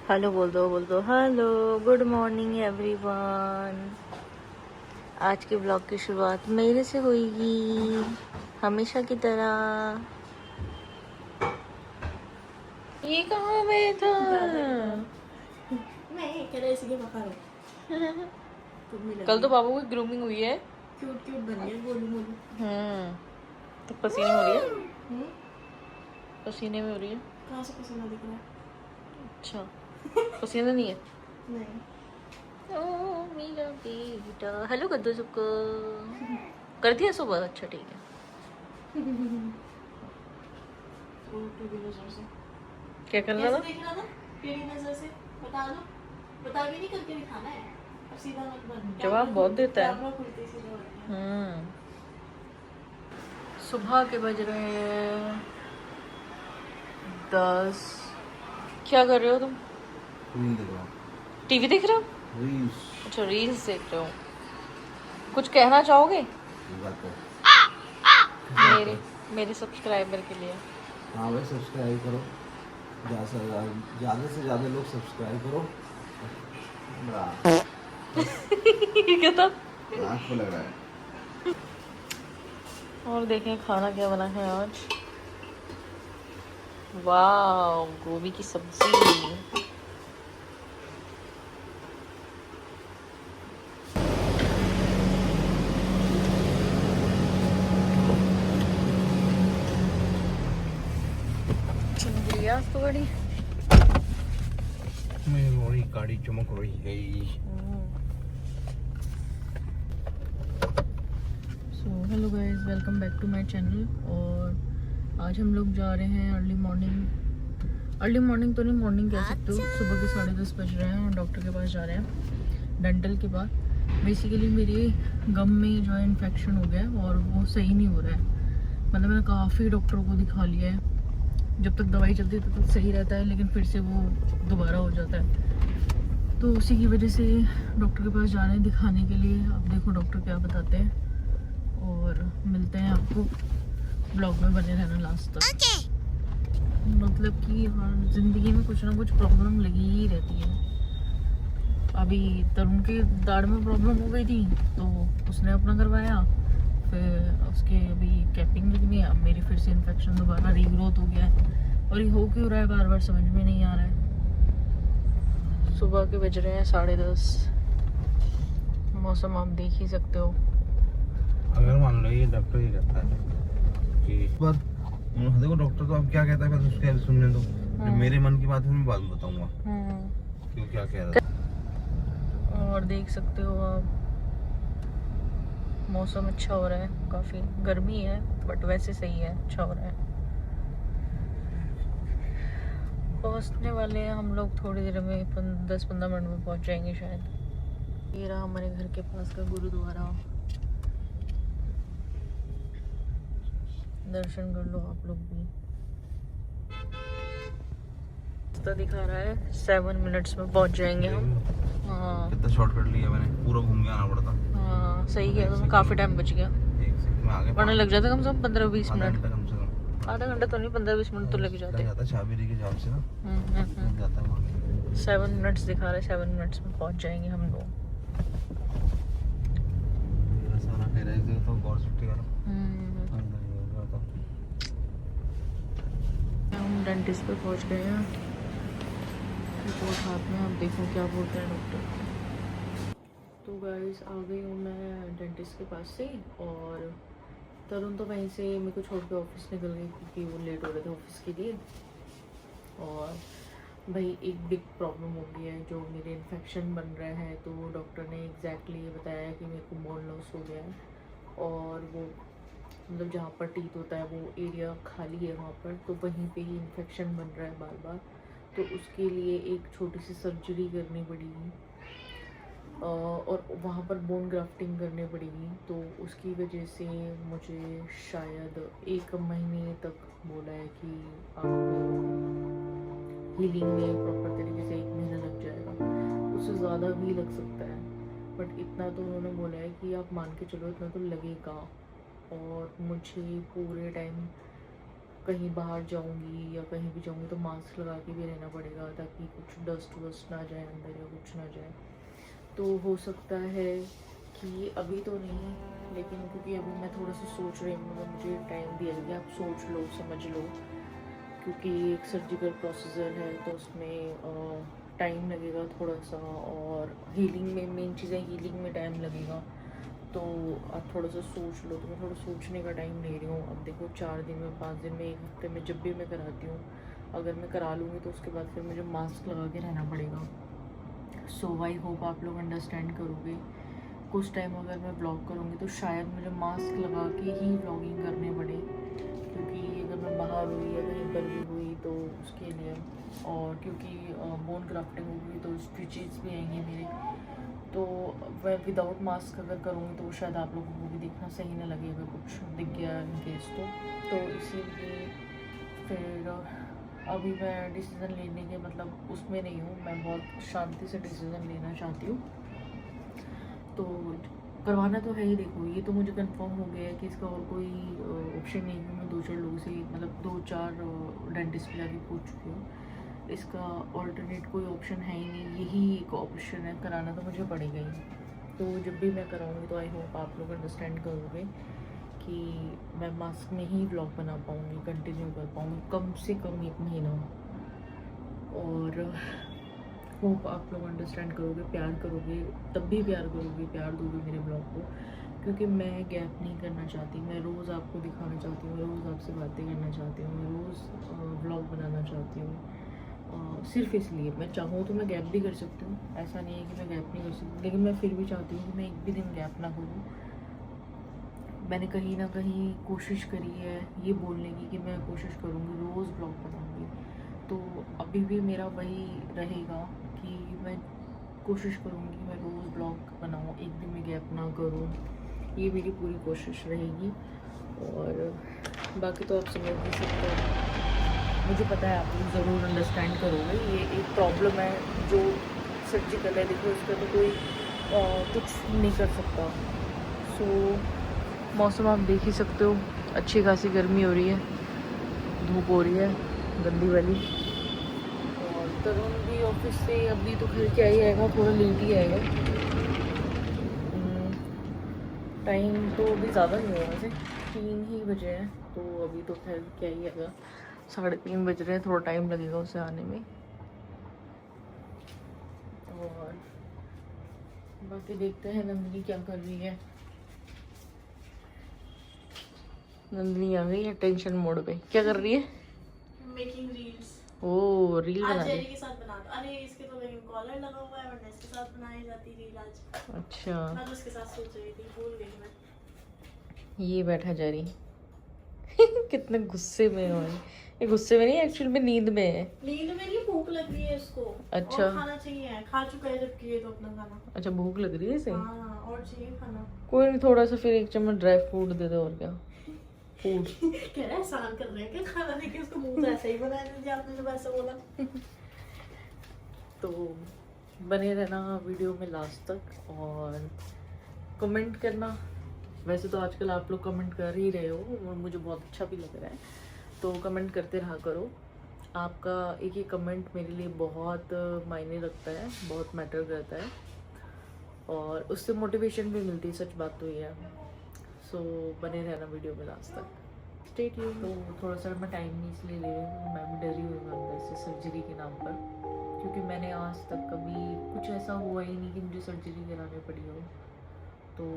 Hello बोल दो hello. Good morning everyone. आज के ब्लॉग की शुरुआत मेरे से होगी हमेशा की तरह। ये कहाँ गए था? कल तो बाबू की ग्रूमिंग हुई है। क्यूट क्यूट बन गया गोलू मोलू। तो पसीने हो रही है? पसीने में हो रही है? कहाँ से पसीना दिख रहा है? अच्छा पसीना नहीं है? नहीं। ओ मेरा बेटा। हेलो कर दो सबको। कर दिया सुबह? अच्छा ठीक है। क्या कर रहा था? देख रहा था टेढ़ी नजर से। बता दो, बता के नहीं करके दिखाना है। अब सीधा मत बन। जवाब बहुत देता है। कैमरा खुलते ही सीधा बन गया। सुबह के बज रहे हैं 10। क्या कर रहे हो तुम? रील देख रहा हूँ। टीवी देख रहे हो? रील्स। अच्छा रील्स देख रहे हो। कुछ कहना चाहोगे ये बात तो मेरे मेरे सब्सक्राइबर के लिए? हाँ भाई, सब्सक्राइब करो। ज़्यादा से ज़्यादा लोग सब्सक्राइब करो। क्या था? आँख को लग रहा है। और देखें खाना क्या बना है आज। वाह, गोभी की सब्जी। आज तो बड़ी मेरी गाड़ी चमक रही है। So hello guys, welcome back to my channel. और आज हम लोग जा रहे हैं अर्ली मॉर्निंग तो नहीं, मॉर्निंग कह सकते हो। सुबह के 10:30 बज रहे हैं और डॉक्टर के पास जा रहे हैं, डेंटल के पास। बेसिकली मेरे गम में जो है इन्फेक्शन हो गया है और वो सही नहीं हो रहा है। मतलब मैंने काफ़ी डॉक्टरों को दिखा लिया है। जब तक दवाई चलती है तब तक सही रहता है, लेकिन फिर से वो दोबारा हो जाता है। तो उसी की वजह से डॉक्टर के पास जा रहे हैं दिखाने के लिए। अब देखो डॉक्टर क्या बताते हैं और मिलते हैं आपको। ब्लॉग में बने रहना लास्ट तक। मतलब कि हर ज़िंदगी में कुछ ना कुछ प्रॉब्लम लगी ही रहती है। अभी तरुण के दाढ़ में प्रॉब्लम हो गई थी तो उसने अपना करवाया, फिर उसके अभी कैपिंग लगनी है। अब मेरी फिर से इन्फेक्शन दोबारा रीग्रोथ हो गया है और ये हो क्यों रहा है बार बार समझ में नहीं आ रहा है। सुबह के बज रहे हैं 10:30। मौसम आप देख ही सकते हो। अगर मान लो ये डॉक्टर ही कहता है कि पर देखो, डॉक्टर तो अब क्या कहता है बस उसके सुनने दो। जो मेरे मन की बात है मैं बाद में बताऊंगा क्यों क्या कह रहा था। और देख सकते हो आप, मौसम अच्छा हो रहा है। काफ़ी गर्मी है बट वैसे सही है, अच्छा हो रहा है। पहुंचने वाले हैं हम लोग थोड़ी देर में, 10-15 मिनट में पहुंच जाएंगे शायद। ये रहा हमारे घर के पास का गुरुद्वारा। दर्शन कर लो आप लोग भी। रास्ता दिखा रहा है 7 मिनट्स में पहुंच जाएंगे हम। हाँ कितना शॉर्टकट लिया मैंने, पूरा घूम के आना पड़ता। हाँ सही है, तो काफ़ी टाइम बच गया। एक सेकंड में आगे वरना लग जाता कम से कम 15-20 मिनट। कम से कम आधा घंटा तो नहीं, 15-20 मिनट तो लग जाते। छाबेरी के जॉब से ना जाता है वहाँ। 7 मिनट्स दिखा रहा है, 7 मिनट्स में पहुंच जाएंगे हम लोग। सारा कह रहे थे तो गौर छुट्टी वाला हम डेंटिस्ट पे पहुंच गए हैं। रिपोर्ट हाथ में, अब देखो क्या बोलते हैं डॉक्टर। तो गाइस आ गई हूँ मैं डेंटिस्ट के पास से। और तरुण तो वहीं से मेरे को छोड़ के ऑफिस निकल गई क्योंकि वो लेट हो रहे थे ऑफिस के लिए। और भाई एक बिग प्रॉब्लम हो गई है, जो मेरे इन्फेक्शन बन रहा है। तो डॉक्टर ने एग्जैक्टली ये बताया कि मेरे को बोन लॉस हो गया है और वो मतलब जहाँ पर टीथ होता है वो एरिया खाली है वहाँ पर, तो वहीं पे ही इन्फेक्शन बन रहा है बार बार। तो उसके लिए एक छोटी सी सर्जरी करनी पड़ेगी और वहाँ पर बोन ग्राफ्टिंग करनी पड़ेगी। तो उसकी वजह से मुझे शायद 1 महीने तक बोला है कि आपको हीलिंग में प्रॉपर तरीके से 1 महीना लग जाएगा। उससे ज़्यादा भी लग सकता है बट इतना तो उन्होंने बोला है कि आप मान के चलो इतना तो लगेगा। और मुझे पूरे टाइम कहीं बाहर जाऊंगी या कहीं भी जाऊंगी तो मास्क लगा के भी रहना पड़ेगा, ताकि कुछ डस्ट वस्ट ना जाए अंदर या कुछ ना जाए। तो हो सकता है कि अभी तो नहीं, लेकिन क्योंकि अभी मैं थोड़ा सा सोच रही हूँ, मुझे टाइम दिया गया, आप सोच लो समझ लो, क्योंकि एक सर्जिकल प्रोसीजर है तो उसमें टाइम लगेगा थोड़ा सा, और हीलिंग में मेन चीज़ है, हीलिंग में टाइम लगेगा। तो आप थोड़ा सा सोच लो, तो मैं थोड़ा सोचने का टाइम ले रही हूँ। अब देखो 4 दिन में, 5 दिन में, 1 हफ्ते में, जब भी मैं कराती हूँ, अगर मैं करा लूँगी तो उसके बाद फिर मुझे मास्क लगा के रहना पड़ेगा। सो आई होप आप लोग अंडरस्टैंड करोगे। कुछ टाइम अगर मैं ब्लॉग करूँगी तो शायद मुझे मास्क लगा के ही ब्लॉगिंग करने पड़े, क्योंकि अगर मैं बाहर हुई या कहीं पर भी हुई तो उसके लिए, और क्योंकि बोन ग्राफ्टिंग होगी तो स्टिचेस भी आएंगे मेरे, तो मैं विदाउट मास्क अगर करूँगी तो शायद आप लोगों को भी देखना सही ना लगे अगर कुछ दिख गया इन केस तो इसीलिए फिर अभी मैं डिसीज़न लेने के मतलब उसमें नहीं हूँ, मैं बहुत शांति से डिसीज़न लेना चाहती हूँ। तो करवाना तो है ही। देखो ये तो मुझे कंफर्म हो गया है कि इसका और कोई ऑप्शन नहीं है। मैं 2-4 लोगों से मतलब 2-4 डेंटिस्ट पे जाके पूछ चुकी हूँ, इसका ऑल्टरनेट कोई ऑप्शन है ही नहीं, यही एक ऑप्शन है, कराना तो मुझे पड़ेगा ही। तो जब भी मैं कराऊंगी तो आई होप आप लोग अंडरस्टैंड करोगे कि मैं मास्क में ही व्लॉग बना पाऊँगी, कंटिन्यू कर पाऊँगी कम से कम 1 महीना। और होप आप लोग अंडरस्टैंड करोगे, प्यार करोगे, तब भी प्यार करोगे, प्यार दोगे मेरे ब्लॉग को, क्योंकि मैं गैप नहीं करना चाहती। मैं रोज़ आपको दिखाना चाहती हूँ, मैं रोज़ आपसे बातें करना चाहती हूँ, मैं रोज़ व्लॉग बनाना चाहती हूँ। सिर्फ इसलिए मैं चाहूँ तो मैं गैप भी कर सकती हूँ, ऐसा नहीं है कि मैं गैप नहीं कर सकती, लेकिन मैं फिर भी चाहती हूँ कि मैं एक भी दिन गैप ना करूँ। मैंने कहीं ना कहीं कोशिश करी है ये बोलने की कि मैं कोशिश करूँगी रोज़ ब्लॉग बनाऊँगी, तो अभी भी मेरा वही रहेगा कि मैं कोशिश करूँगी मैं रोज़ ब्लॉग बनाऊँ, एक दिन में गैप ना करूँ, ये मेरी पूरी कोशिश रहेगी। और बाकी तो आप समझ नहीं सकते, मुझे पता है आप लोग ज़रूर अंडरस्टैंड करोगे। ये एक प्रॉब्लम है जो सर्जिकल है, देखो इसका तो कोई कुछ नहीं कर सकता। सो मौसम आप देख ही सकते हो, अच्छी खासी गर्मी हो रही है, धूप हो रही है गंदी वाली। और तरुण भी ऑफिस से अभी तो घर क्या ही आएगा, थोड़ा लेट ही आएगा। टाइम तो अभी ज़्यादा नहीं हुआ, वैसे 3 ही बजे हैं, तो अभी तो खैर क्या ही आएगा, 3:30 बज रहे हैं, थोड़ा टाइम लगेगा उसे आने में। और बाकी देखते हैं नंदिनी क्या कर रही है। नंदिनी आ गई है टेंशन मोड पे, क्या कर रही है? Making reels. ओ रील बना आज रही। जेरी के साथ बना दो। अरे इसके तो लेकिन कॉलर लगा हुआ है, वरना इसके साथ बनाई जाती रील आज। अच्छा मैं तो उसके साथ सोच रही थी, भूल गई मैं। ये बैठा जा रही कितने गुस्से में हो। ये गुस्से में नहीं, एक्चुअली में नींद में है। नींद में नहीं, भूख लग रही है इसको। अच्छा। और खाना चाहिए, खा चुका है जबकि ये तो अपना खाना। अच्छा भूख लग रही है इसे? हाँ और चाहिए खाना। कोई नहीं, थोड़ा सा फिर 1 चम्मच ड्राई फ्रूट दे दो, और क्या फूड। कह रहा है एहसान कर रहे हैं क्या खाना देके उसको, मुंह तो ऐसे ही बनाया दीजिए आपने जब ऐसा बोला। तो बने रहना वीडियो में लास्ट तक और कमेंट करना। वैसे तो आजकल आप लोग कमेंट कर ही रहे हो और मुझे बहुत अच्छा भी लग रहा है, तो कमेंट करते रहा करो। आपका एक ही कमेंट मेरे लिए बहुत मायने रखता है, बहुत मैटर करता है, और उससे मोटिवेशन भी मिलती है, सच बात तो ये है। सो बने रहना वीडियो में लास्ट तक, स्टे ट्यून्ड। तो थोड़ा सा मैं टाइम नहीं इसलिए ले रही हूँ, मैं भी डरी हुई हूँ अंदर से सर्जरी के नाम पर, क्योंकि मैंने आज तक कभी कुछ ऐसा हुआ ही नहीं कि मुझे सर्जरी करानी पड़ी हो, तो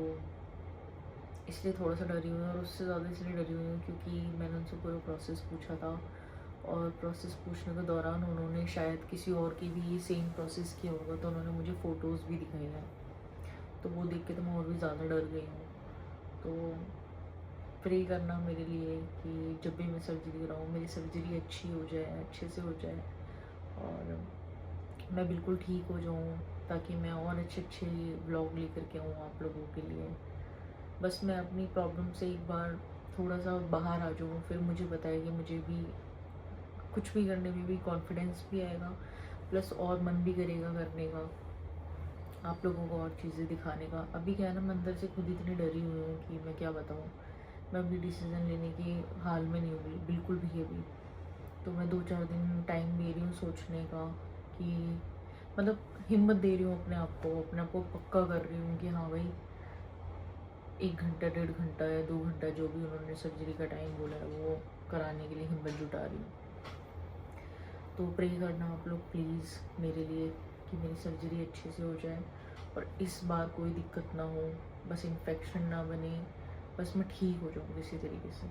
इसलिए थोड़ा सा डरी हुई हूँ। और उससे ज़्यादा इसलिए डरी हुई हूँ क्योंकि मैंने उनसे पूरा प्रोसेस पूछा था, और प्रोसेस पूछने के दौरान उन्होंने शायद किसी और की भी सेम प्रोसेस किया होगा, तो उन्होंने मुझे फ़ोटोज़ भी दिखाए हैं, तो वो देख के तो मैं और भी ज़्यादा डर गई हूँ। तो प्रे करना मेरे लिए कि जब भी मैं सर्जरी कराऊँ मेरी सर्जरी अच्छी हो जाए, अच्छे से हो जाए, और मैं बिल्कुल ठीक हो जाऊँ, ताकि मैं और अच्छे अच्छे व्लॉग लेकर के आऊँ आप लोगों के लिए। बस मैं अपनी प्रॉब्लम से एक बार थोड़ा सा बाहर आ जाऊँ, फिर मुझे पता है कि मुझे भी कुछ भी करने में भी कॉन्फिडेंस भी आएगा, प्लस और मन भी करेगा करने का, आप लोगों को और चीज़ें दिखाने का। अभी क्या है ना, मैं अंदर से खुद इतनी डरी हुई हूँ कि मैं क्या बताऊँ। मैं अभी डिसीज़न लेने के हाल में नहीं हूँ बिल्कुल भी अभी। तो मैं 2-4 दिन टाइम दे रही हूँ सोचने का, कि मतलब हिम्मत दे रही हूँ अपने आप को पक्का कर रही हूँ कि हाँ भाई 1 घंटा 1.5 घंटा या 2 घंटा जो भी उन्होंने सर्जरी का टाइम बोला है वो कराने के लिए हिम्मत जुटा रही हूँ। तो प्रे करना आप लोग प्लीज़ मेरे लिए कि मेरी सर्जरी अच्छे से हो जाए और इस बार कोई दिक्कत ना हो, बस इन्फेक्शन ना बने, बस मैं ठीक हो जाऊँ किसी तरीके से।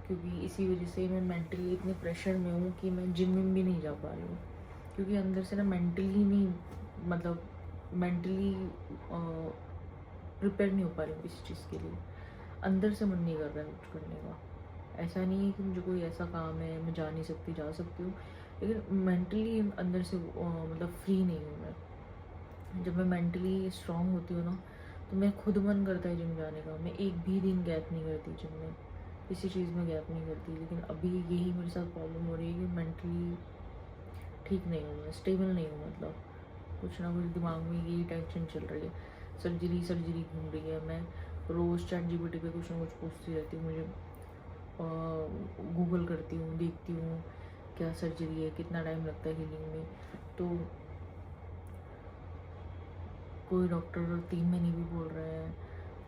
क्योंकि इसी वजह से मैं मेंटली इतने प्रेशर में हूँ कि मैं जिम में भी नहीं जा पा रही हूँ, क्योंकि अंदर से ना मेंटली नहीं, मतलब मेंटली प्रिपेयर नहीं हो पा रही हूँ किसी चीज़ के लिए। अंदर से मन नहीं कर रहा है कुछ करने का। ऐसा नहीं है कि मुझे कोई ऐसा काम है मैं जा नहीं सकती, जा सकती हूँ, लेकिन मेंटली अंदर से मतलब फ्री नहीं हूँ मैं। जब मैं मेंटली स्ट्रांग होती हूँ ना तो मैं खुद मन करता है जिम जाने का। मैं एक भी दिन गैप नहीं करती जिम में, किसी चीज़ में गैप नहीं करती। लेकिन अभी यही मेरे साथ प्रॉब्लम हो रही है कि मेंटली ठीक नहीं हूँ मैं, स्टेबल नहीं हूँ। मतलब कुछ ना कुछ दिमाग में यही टेंशन चल रही है, सर्जरी घूम रही है। मैं रोज़ ChatGPT पे कुछ ना कुछ पूछती रहती हूँ, मुझे गूगल करती हूँ, देखती हूँ क्या सर्जरी है, कितना टाइम लगता है हीलिंग में। तो कोई डॉक्टर 3 महीने भी बोल रहे हैं,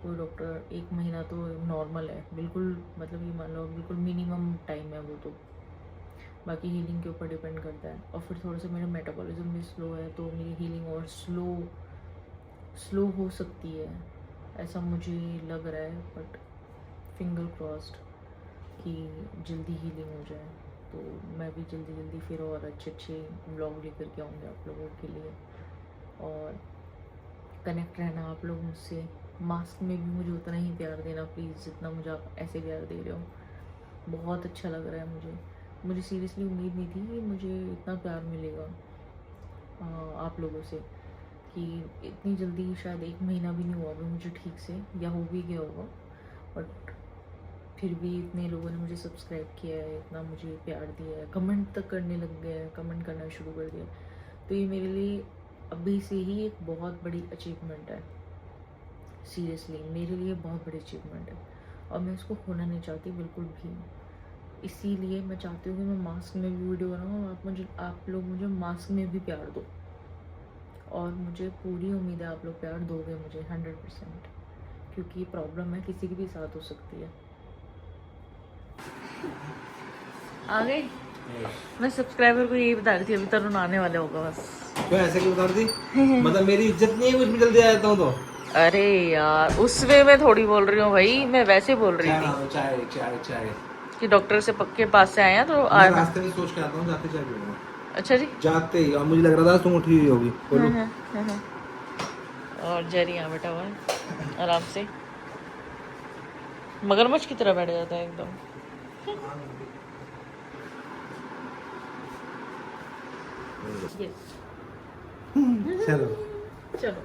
कोई डॉक्टर 1 महीना तो नॉर्मल है बिल्कुल, मतलब ये मान लो बिल्कुल मिनिमम टाइम है वो। तो बाकी हीलिंग के ऊपर डिपेंड करता है। और फिर थोड़ा सा मेरा मेटाबॉलिज्म भी स्लो है, तो मेरी हीलिंग और स्लो हो सकती है, ऐसा मुझे लग रहा है। बट फिंगर क्रॉस्ड कि जल्दी हीलिंग हो जाए, तो मैं भी जल्दी फिर और अच्छे व्लॉग लेकर के आऊँगी आप लोगों के लिए। और कनेक्ट रहना आप लोग मुझसे। मास्क में भी मुझे उतना ही प्यार देना प्लीज़ जितना मुझे आप ऐसे प्यार दे रहे हो। बहुत अच्छा लग रहा है मुझे सीरियसली उम्मीद नहीं थी कि मुझे इतना प्यार मिलेगा आप लोगों से, कि इतनी जल्दी। शायद 1 महीना भी नहीं हुआ अभी मुझे ठीक से, या हो भी गया होगा, बट फिर भी इतने लोगों ने मुझे सब्सक्राइब किया है, इतना मुझे प्यार दिया है, कमेंट तक करने लग गए हैं, कमेंट करना शुरू कर दिया। तो ये मेरे लिए अभी से ही एक बहुत बड़ी अचीवमेंट है, सीरियसली मेरे लिए बहुत बड़ी अचीवमेंट है। और मैं इसको खोना नहीं चाहती बिल्कुल भी। इसीलिए मैं चाहती हूँ कि मैं मास्क में भी वीडियो बनाऊँ और आप लोग मुझे मास्क में भी प्यार दो। और मुझे पूरी उम्मीद है आप लोग प्यार दोगे मुझे 100%, क्योंकि प्रॉब्लम है किसी के भी साथ हो सकती है। आ गई मैं सब्सक्राइबर को यही बता रही थी, अभी तरुण आने वाले होगा बस। तो ऐसे क्यों बता रही थी? मतलब मेरी इज्जत नहीं है कुछ भी जल्दी आ जाता हूँ तो? अरे यार उस वे में थोड़ी बोल रही हूँ भाई, मैं वैसे बोल रही थी चाय कि डॉक्टर से पक्के पास से आए हैं तो मैं रास्ते में सोच के आता हूँ, जाते चाय पीऊंगा। अच्छा जी, जाते ही। और मुझे लग रहा था तुम उठी हुई होगी। बोलो। और जेरी यहाँ बैठा हुआ है आराम से, मगरमच्छ की तरह बैठ जाता है एकदम। चलो चलो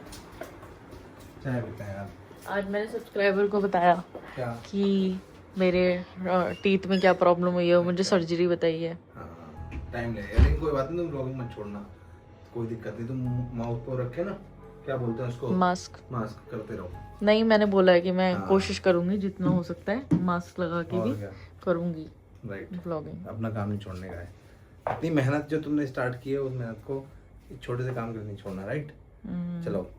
चाय पीते हैं यार। आज मैंने सब्सक्राइबर को बताया क्या? कि मेरे टीथ में क्या प्रॉब्लम हुई है, मुझे सर्जरी बताई है। टाइम लगेगा लेकिन कोई बात नहीं, तुम ब्लॉगिंग मत छोड़ना, कोई दिक्कत नहीं। तुम माउथ को रखे ना, क्या बोलते हैं उसको, मास्क करते रहो। नहीं मैंने बोला है कि मैं कोशिश करूंगी जितना हो सकता है मास्क लगा के भी करूंगी ब्लॉगिंग। अपना काम नहीं छोड़ने का है। इतनी मेहनत जो तुमने स्टार्ट की है उस मेहनत को एक छोटे से काम के लिए नहीं छोड़ना, राइट? चलो।